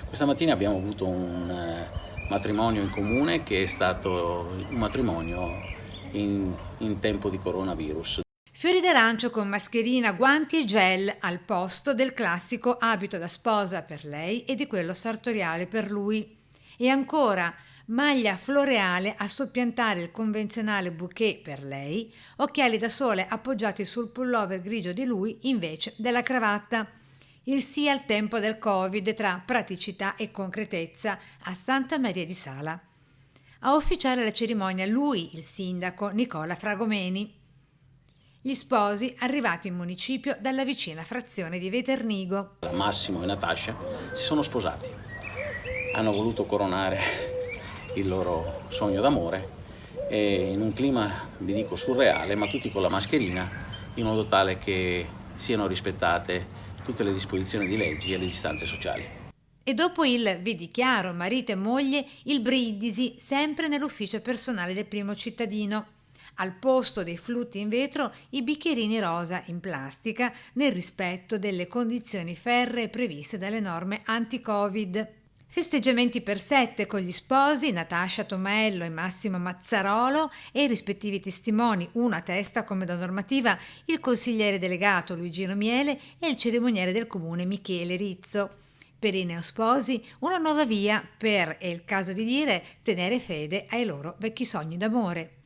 Questa mattina abbiamo avuto un matrimonio in comune che è stato un matrimonio in tempo di coronavirus. Fiori d'arancio con mascherina, guanti e gel al posto del classico abito da sposa per lei e di quello sartoriale per lui. E ancora maglia floreale a soppiantare il convenzionale bouquet per lei, occhiali da sole appoggiati sul pullover grigio di lui invece della cravatta. Il sì al tempo del Covid tra praticità e concretezza a Santa Maria di Sala. A ufficiare la cerimonia lui, il sindaco Nicola Fragomeni. Gli sposi arrivati in municipio dalla vicina frazione di Veternigo. Massimo e Natascia si sono sposati, hanno voluto coronare il loro sogno d'amore e in un clima, vi dico, surreale, ma tutti con la mascherina, in modo tale che siano rispettate tutte le disposizioni di leggi e le distanze sociali. E dopo il vi dichiaro marito e moglie, il brindisi sempre nell'ufficio personale del primo cittadino. Al posto dei flutti in vetro i bicchierini rosa in plastica nel rispetto delle condizioni ferree previste dalle norme anti-Covid. Festeggiamenti per 7 con gli sposi Natascia Tomello e Massimo Mazzarolo e i rispettivi testimoni, uno a testa come da normativa, il consigliere delegato Luigino Miele e il cerimoniere del comune Michele Rizzo. Per i neosposi una nuova via per, è il caso di dire, tenere fede ai loro vecchi sogni d'amore.